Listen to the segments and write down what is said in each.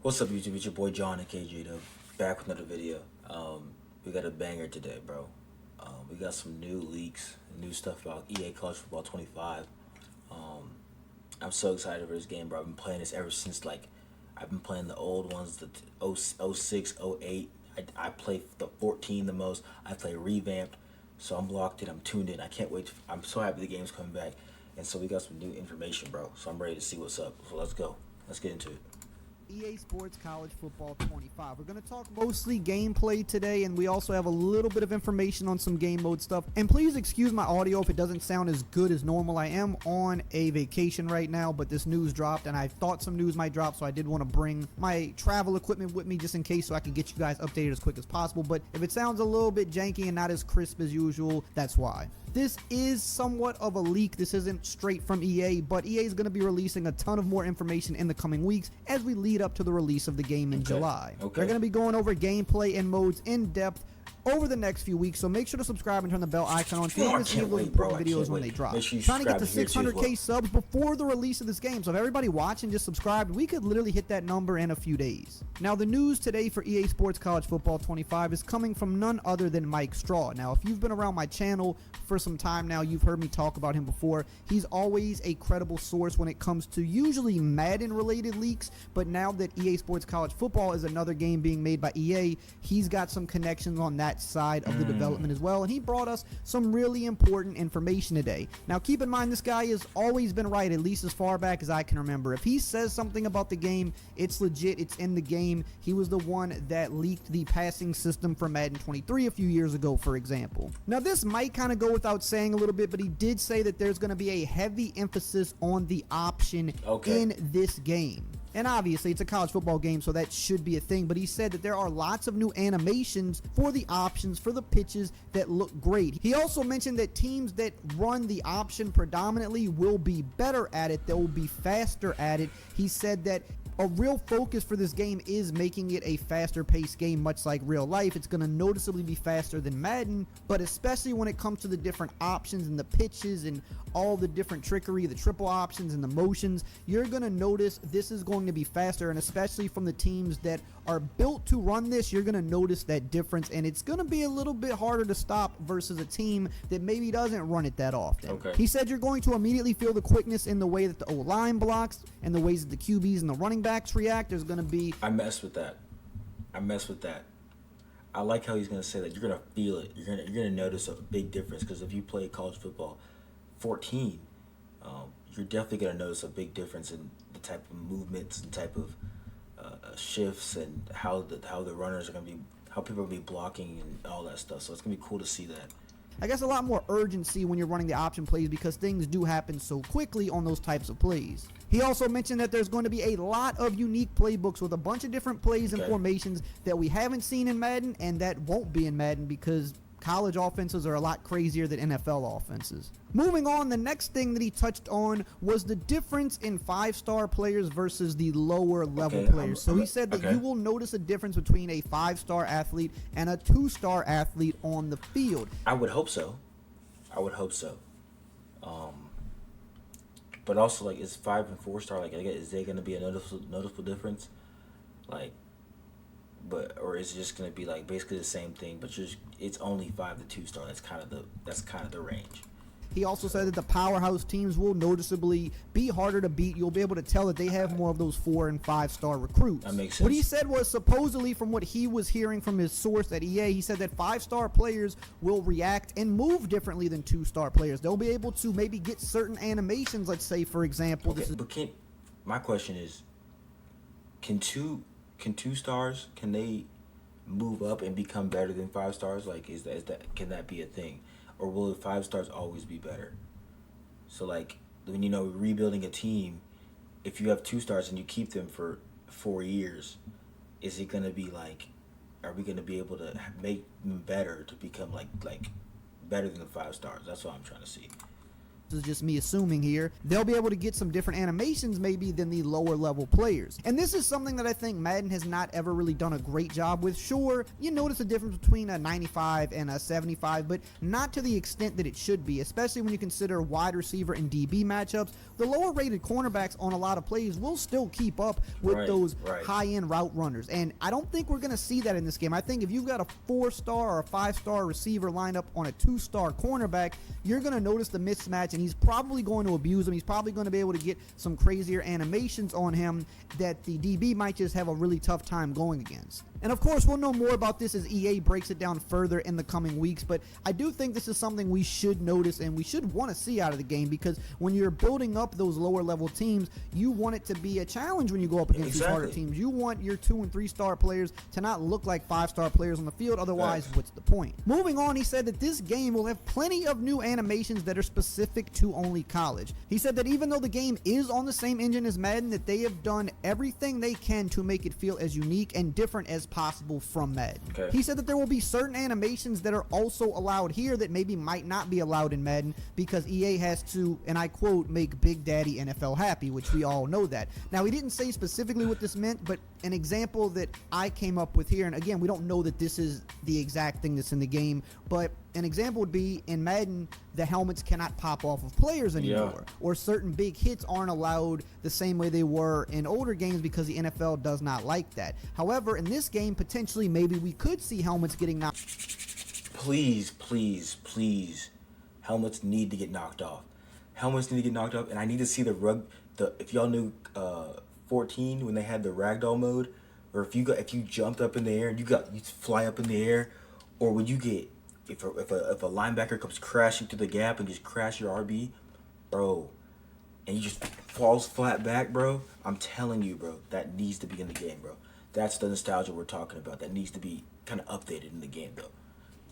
What's up, YouTube? It's your boy John and Jdublll back with another video. We got a banger today, bro. We got some new leaks, new stuff about EA College Football 25. I'm so excited for this game, bro. I've been playing this ever since, I've been playing the old ones, the 06, 08. I play the 14 the most. I play revamped, so I'm locked in. I'm tuned in. I can't wait. I'm so happy the game's coming back. And so we got some new information, bro. So I'm ready to see what's up. So let's go. Let's get into it. EA Sports College Football 25. We're going to talk mostly gameplay today, and we also have a little bit of information on some game mode stuff. And please excuse my audio if it doesn't sound as good as normal. I am on a vacation right now, but this news dropped, and I thought some news might drop, so I did want to bring my travel equipment with me just in case so I can get you guys updated as quick as possible. But if it sounds a little bit janky and not as crisp as usual, that's why. This is somewhat of a leak. This isn't straight from EA, but EA is going to be releasing a ton of more information in the coming weeks as we lead up to the release of the game in July. They're going to be going over gameplay and modes in depth over the next few weeks, so make sure to subscribe and turn the bell icon on so you don't miss any of those important videos when they drop. Trying to get to 600k subs before the release of this game, so if everybody watching just subscribed, we could literally hit that number in a few days. Now, the news today for EA Sports College Football 25 is coming from none other than Mike Straw. Now, if you've been around my channel for some time now, you've heard me talk about him before. He's always a credible source when it comes to usually Madden-related leaks, but now that EA Sports College Football is another game being made by EA, he's got some connections on that side of the development as well, and he brought us some really important information today. Now, keep in mind, this guy has always been right, at least as far back as I can remember. If he says something about the game, it's legit, it's in the game. He was the one that leaked the passing system for Madden 23 a few years ago, for example. Now, this might kind of go without saying a little bit, but he did say that there's going to be a heavy emphasis on the option in this game. And obviously, it's a college football game, so that should be a thing. But he said that there are lots of new animations for the options, for the pitches that look great. He also mentioned that teams that run the option predominantly will be better at it. They will be faster at it. He said that a real focus for this game is making it a faster paced game, much like real life. It's going to noticeably be faster than Madden, but especially when it comes to the different options and the pitches and all the different trickery, the triple options and the motions, you're going to notice this is going to be faster, and especially from the teams that are built to run this, you're going to notice that difference, and it's going to be a little bit harder to stop versus a team that maybe doesn't run it that often. He said you're going to immediately feel the quickness in the way that the O-line blocks and the ways that the QBs and the running backs react. There's going to be... I mess with that. I like how he's going to say that you're going to feel it. You're going to notice a big difference, because if you play college football 14, you're definitely going to notice a big difference in the type of movements and type of shifts and how the runners are going to be, how people will be blocking and all that stuff. So it's going to be cool to see that. I guess a lot more urgency when you're running the option plays, because things do happen so quickly on those types of plays. He also mentioned that there's going to be a lot of unique playbooks with a bunch of different plays and formations that we haven't seen in Madden and that won't be in Madden, because college offenses are a lot crazier than NFL offenses. Moving on, the next thing that he touched on was the difference in 5-star players versus the lower level players. So he said that you will notice a difference between a 5-star athlete and a 2-star athlete on the field. I would hope so. But also, like, is 5 and 4-star, like, is there going to be a noticeable difference? Like, or is it just going to be like basically the same thing, but it's only 5 to 2-star? That's kind of the range. He also said that the powerhouse teams will noticeably be harder to beat. You'll be able to tell that they have more of those 4 and 5-star recruits. That makes sense. What he said was, supposedly from what he was hearing from his source at EA, he said that 5-star players will react and move differently than 2-star players. They'll be able to maybe get certain animations, let's say, for example. My question is, can 2 stars, can they move up and become better than 5 stars? Like, can that be a thing? Or will 5 stars always be better? So, like, when rebuilding a team, if you have 2 stars and you keep them for 4 years, is it gonna be like, are we gonna be able to make them better to become like better than the 5 stars? That's what I'm trying to see. this is just me assuming here, they'll be able to get some different animations maybe than the lower level players. And this is something that I think Madden has not ever really done a great job with. Sure, you notice a difference between a 95 and a 75, but not to the extent that it should be, especially when you consider wide receiver and DB matchups. The lower rated cornerbacks on a lot of plays will still keep up with those high-end route runners. And I don't think we're going to see that in this game. I think if you've got a 4-star or a 5-star receiver lined up on a 2-star cornerback, you're going to notice the mismatch, and he's probably going to abuse him. He's probably going to be able to get some crazier animations on him that the DB might just have a really tough time going against. And of course, we'll know more about this as EA breaks it down further in the coming weeks, but I do think this is something we should notice and we should want to see out of the game, because when you're building up those lower level teams, you want it to be a challenge when you go up against these harder teams. You want your 2- and 3-star players to not look like 5-star players on the field, otherwise what's the point? Moving on, he said that this game will have plenty of new animations that are specific to only college. He said that even though the game is on the same engine as Madden, that they have done everything they can to make it feel as unique and different as possible from Madden. He said that there will be certain animations that are also allowed here that maybe might not be allowed in Madden, because EA has to, and I quote, make Big Daddy NFL happy, which we all know that. Now, he didn't say specifically what this meant, but an example that I came up with here, and again, we don't know that this is the exact thing that's in the game, but an example would be in Madden, the helmets cannot pop off of players anymore, or certain big hits aren't allowed the same way they were in older games because the NFL does not like that. However, in this game, potentially, maybe we could see helmets getting knocked. Please, please, please, helmets need to get knocked off. Helmets need to get knocked off, and I need to see if y'all knew 14 when they had the ragdoll mode, or if you jumped up in the air and you fly up in the air, or when you get if a linebacker comes crashing through the gap and just crash your RB, bro, and you just falls flat back, bro, I'm telling you, bro, that needs to be in the game, bro. That's the nostalgia we're talking about. That needs to be kind of updated in the game, though.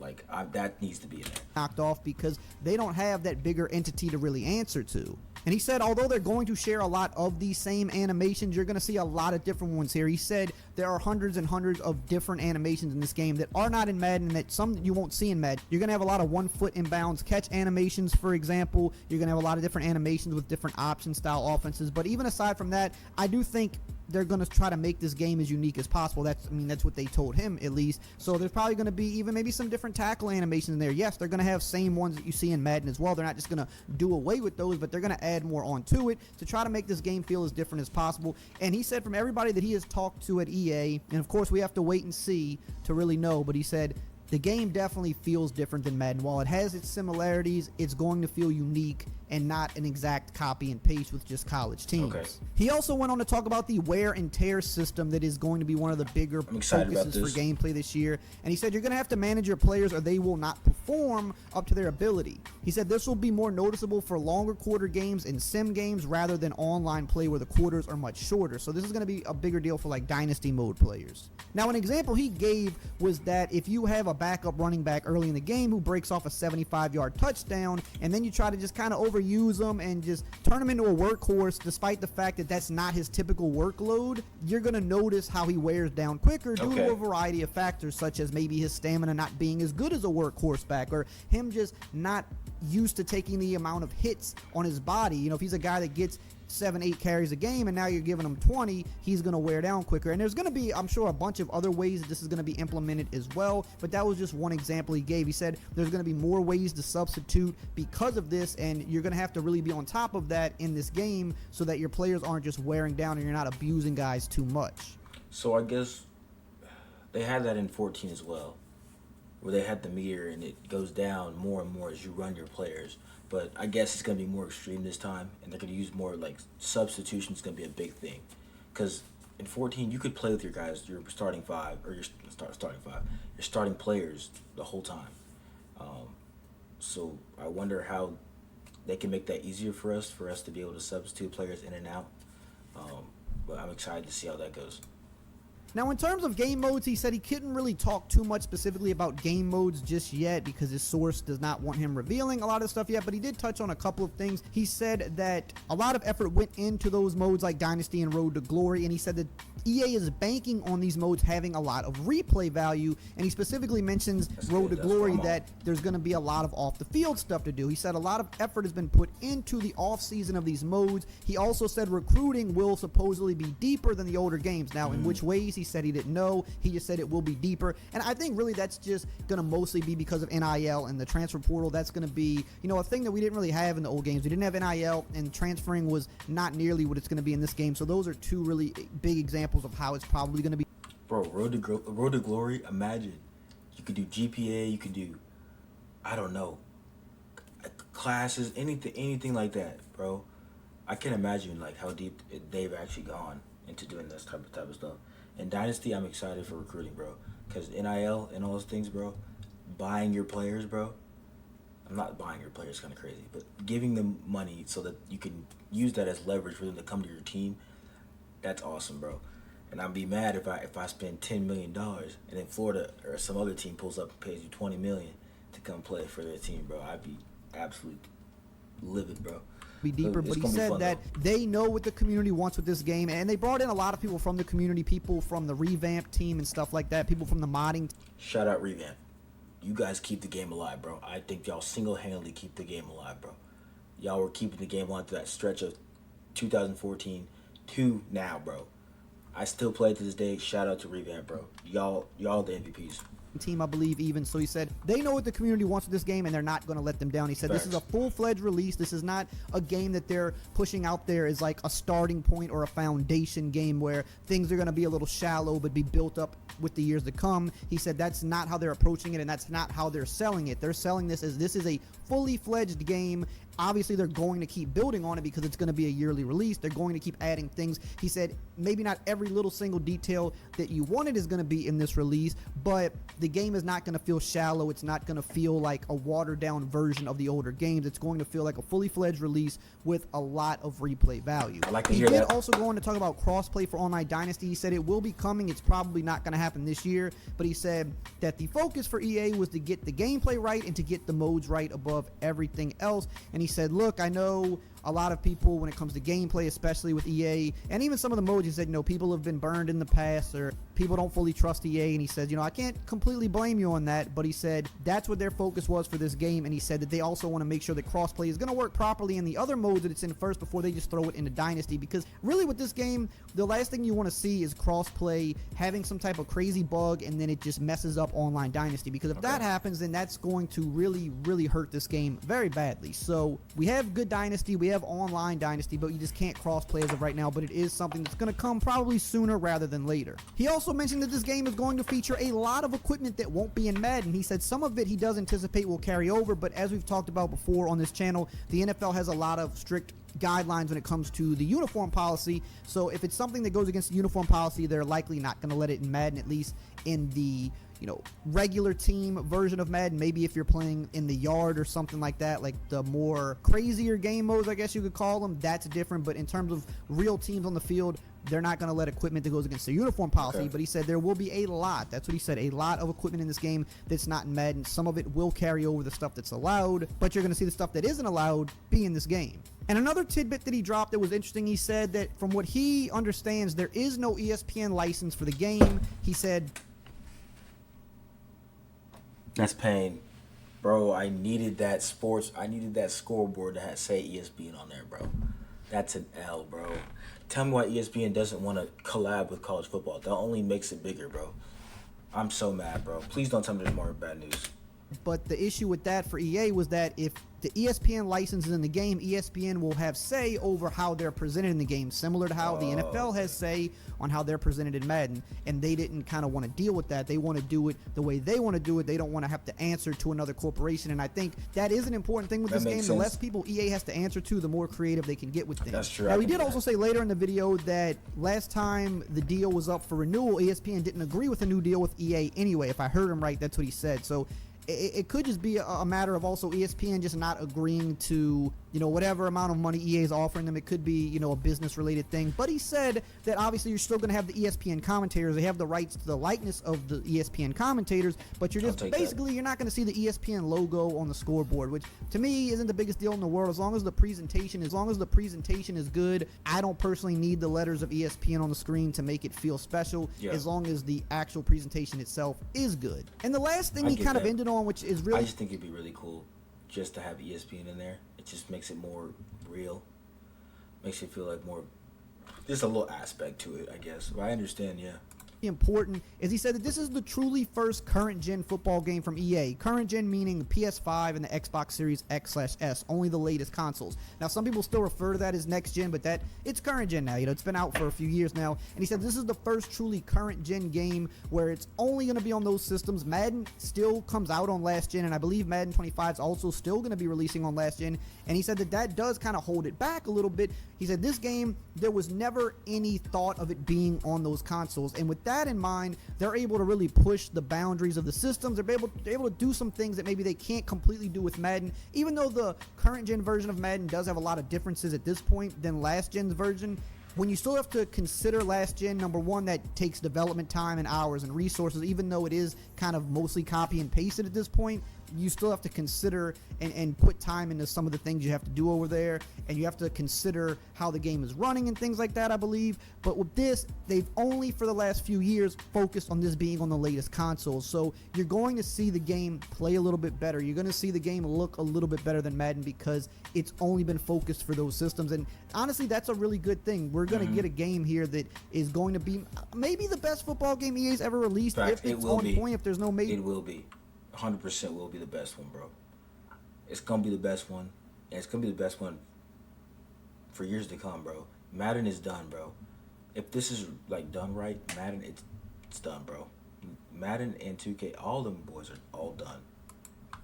Like, that needs to be in there. Knocked off because they don't have that bigger entity to really answer to. And he said, although they're going to share a lot of these same animations, you're going to see a lot of different ones here. He said there are hundreds and hundreds of different animations in this game that are not in Madden, and that some you won't see in Madden. You're going to have a lot of 1 foot inbounds catch animations, for example. You're going to have a lot of different animations with different option style offenses. But even aside from that, I do think they're going to try to make this game as unique as possible. That's what they told him, at least. So there's probably going to be even maybe some different tackle animations in there. Yes, they're going to have same ones that you see in Madden as well. They're not just going to do away with those, but they're going to add more onto it to try to make this game feel as different as possible. And he said from everybody that he has talked to at EA, and of course we have to wait and see to really know, but he said the game definitely feels different than Madden. While it has its similarities, it's going to feel unique and not an exact copy and paste with just college teams. He also went on to talk about the wear and tear system that is going to be one of the bigger focuses for gameplay this year. And he said you're going to have to manage your players or they will not perform up to their ability. He said this will be more noticeable for longer quarter games and sim games rather than online play where the quarters are much shorter. So this is going to be a bigger deal for like dynasty mode players. Now, an example he gave was that if you have a backup running back early in the game who breaks off a 75-yard touchdown, and then you try to just kind of overuse him and just turn him into a workhorse despite the fact that that's not his typical workload, you're going to notice how he wears down quicker due to a variety of factors, such as maybe his stamina not being as good as a workhorse back, or him just not used to taking the amount of hits on his body. You know, if he's a guy that gets 7-8 carries a game and now you're giving him 20, he's going to wear down quicker. And there's going to be, I'm sure, a bunch of other ways that this is going to be implemented as well, but that was just one example he gave. He said there's going to be more ways to substitute because of this, and you're going to have to really be on top of that in this game so that your players aren't just wearing down and you're not abusing guys too much. So I guess they had that in 14 as well, where they had the meter and it goes down more and more as you run your players. But I guess it's going to be more extreme this time, and they're going to use more, like, substitution is going to be a big thing. Because in 14, you could play with your guys, your starting five, or your starting players the whole time. So I wonder how they can make that easier for us to be able to substitute players in and out. But I'm excited to see how that goes. Now, in terms of game modes, he said he couldn't really talk too much specifically about game modes just yet because his source does not want him revealing a lot of stuff yet, but he did touch on a couple of things. He said that a lot of effort went into those modes like Dynasty and Road to Glory, and he said that EA is banking on these modes having a lot of replay value, and he specifically mentions Road to Glory that there's going to be a lot of off-the-field stuff to do. He said a lot of effort has been put into the off-season of these modes. He also said recruiting will supposedly be deeper than the older games. Now, in which ways, he said he didn't know. He just said it will be deeper, and I think really that's just going to mostly be because of NIL and the transfer portal. That's going to be, you know, a thing that we didn't really have in the old games. We didn't have NIL, and transferring was not nearly what it's going to be in this game, so those are two really big examples of how it's probably going to be. Bro, Road to Glory, imagine. You could do GPA, you could do, I don't know, classes, anything like that, bro. I can't imagine like how deep they've actually gone into doing this type of stuff. And Dynasty, I'm excited for recruiting, bro, because NIL and all those things, bro, buying your players, bro. I'm not buying your players, kind of crazy, but giving them money so that you can use that as leverage for them to come to your team. That's awesome, bro. And I'd be mad if I spend $10 million and then Florida or some other team pulls up and pays you $20 million to come play for their team, bro. I'd be absolutely livid, bro. Be deeper, but he said that they know what the community wants with this game, and they brought in a lot of people from the community, people from the Revamp team and stuff like that, people from the modding. Shout out Revamp. You guys keep the game alive, bro. I think y'all single-handedly keep the game alive, bro. Y'all were keeping the game alive through that stretch of 2014 to now, bro. I still play to this day. Shout out to Revamp, bro. Y'all the MVPs. Team, I believe, even. So he said they know what the community wants with this game, and they're not going to let them down. He said this is a full-fledged release. This is not a game that they're pushing out there as like a starting point or a foundation game where things are going to be a little shallow but be built up with the years to come. He said that's not how they're approaching it, and that's not how they're selling it. They're selling this as this is a fully fledged game. Obviously, they're going to keep building on it because it's going to be a yearly release. They're going to keep adding things. He said maybe not every little single detail that you wanted is going to be in this release, but the game is not going to feel shallow. It's not going to feel like a watered-down version of the older games. It's going to feel like a fully fledged release with a lot of replay value. I like to hear that. He did also go on to talk about crossplay for Online Dynasty. He said it will be coming. It's probably not going to happen this year, but he said that the focus for EA was to get the gameplay right and to get the modes right above everything else. And he said, look, I know a lot of people when it comes to gameplay, especially with EA, and even some of the modes, he said, you know, people have been burned in the past or people don't fully trust EA, and he said, you know, I can't completely blame you on that, but he said that's what their focus was for this game, and he said that they also want to make sure that crossplay is going to work properly in the other modes that it's in first before they just throw it into Dynasty, because really with this game, the last thing you want to see is crossplay having some type of crazy bug and then it just messes up Online Dynasty, because if that happens, then that's going to really, really hurt this game very badly. So we have good Dynasty, we have Online Dynasty, but you just can't crossplay as of right now, but it is something that's going to come probably sooner rather than later. He also mentioned that this game is going to feature a lot of equipment that won't be in Madden. He said some of it he does anticipate will carry over, but as we've talked about before on this channel, the NFL has a lot of strict guidelines when it comes to the uniform policy, so if it's something that goes against the uniform policy, they're likely not going to let it in Madden, at least in the, you know, regular team version of Madden. Maybe if you're playing in the yard or something like that, like the more crazier game modes, I guess you could call them, that's different. But in terms of real teams on the field, they're not going to let equipment that goes against the uniform policy. But he said there will be a lot, that's what he said, a lot of equipment in this game that's not in Madden. Some of it will carry over the stuff that's allowed, but you're going to see the stuff that isn't allowed be in this game. And another tidbit that he dropped that was interesting, he said that from what he understands, there is no ESPN license for the game. He said, that's pain. Bro, I needed that scoreboard that had say ESPN on there, bro. That's an L, bro. Tell me why ESPN doesn't want to collab with college football. That only makes it bigger, bro. I'm so mad, bro. Please don't tell me there's more bad news. But the issue with that for EA was that if the ESPN license is in the game, ESPN will have say over how they're presented in the game, similar to how the NFL has say on how they're presented in Madden. And they didn't kind of want to deal with that. They want to do it the way they want to do it. They don't want to have to answer to another corporation. And I think that is an important thing with this game. The less people EA has to answer to, the more creative they can get with things. That's true. Now, we did also say later in the video that last time the deal was up for renewal, ESPN didn't agree with a new deal with EA anyway. If I heard him right, that's what he said. So it could just be a matter of also ESPN just not agreeing to whatever amount of money EA is offering them. It could be, a business related thing. But he said that obviously you're still going to have the ESPN commentators. They have the rights to the likeness of the ESPN commentators, but you're just basically you're not going to see the ESPN logo on the scoreboard, which to me isn't the biggest deal in the world. As long as the presentation is good, I don't personally need the letters of ESPN on the screen to make it feel special. Yeah. As long as the actual presentation itself is good. And the last thing he kind of ended on, which is really, I just think it'd be really cool just to have ESPN in there. It just makes it more real. Makes it feel like more, just a little aspect to it, I guess. But I understand, yeah. Important is he said that this is the truly first current gen football game from EA. Current gen meaning the PS5 and the Xbox Series X/S, only the latest consoles. Now some people still refer to that as next gen, but it's current gen now. It's been out for a few years now, and he said this is the first truly current gen game where it's only going to be on those systems. Madden still comes out on last gen, and I believe Madden 25 is also still going to be releasing on last gen. And he said that does kind of hold it back a little bit. He said this game, there was never any thought of it being on those consoles, and with that in mind, they're able to really push the boundaries of the systems. They're able to do some things that maybe they can't completely do with Madden, even though the current gen version of Madden does have a lot of differences at this point than last gen's version. When you still have to consider last gen, number one, that takes development time and hours and resources, even though it is kind of mostly copy and pasted at this point, you still have to consider and put time into some of the things you have to do over there, and you have to consider how the game is running and things like that, I believe. But with this, they've only for the last few years focused on this being on the latest consoles, so you're going to see the game play a little bit better. You're going to see the game look a little bit better than Madden because it's only been focused for those systems, and honestly, that's a really good thing. We're going to get a game here that is going to be maybe the best football game EA's ever released. If it's on point, if there's no maybe. It will be. 100% will be the best one, bro. It's going to be the best one. And it's going to be the best one for years to come, bro. Madden is done, bro. If this is, done right, Madden, it's done, bro. Madden and 2K, all them boys are all done.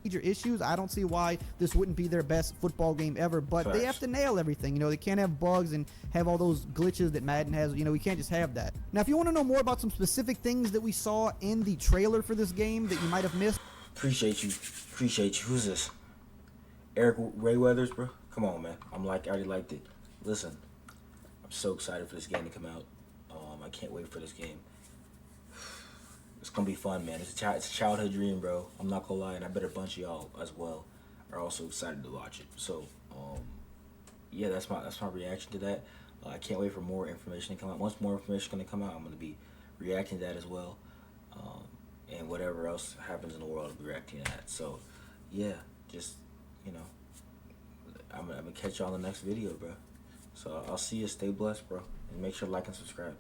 Major issues. I don't see why this wouldn't be their best football game ever, but they have to nail everything. They can't have bugs and have all those glitches that Madden has. We can't just have that. Now, if you want to know more about some specific things that we saw in the trailer for this game that you might have missed. Appreciate you. Who's this? Eric Ray Weathers, bro? Come on, man. I already liked it. Listen, I'm so excited for this game to come out. I can't wait for this game. It's gonna be fun, man. It's a childhood dream, bro. I'm not gonna lie, and I bet a bunch of y'all as well are also excited to watch it. So, yeah, that's my reaction to that. I can't wait for more information to come out. Once more information is gonna come out, I'm gonna be reacting to that as well. And whatever else happens in the world, I'll be reacting to that. So, yeah, just, I'm gonna catch y'all in the next video, bro. So, I'll see you. Stay blessed, bro. And make sure to like and subscribe.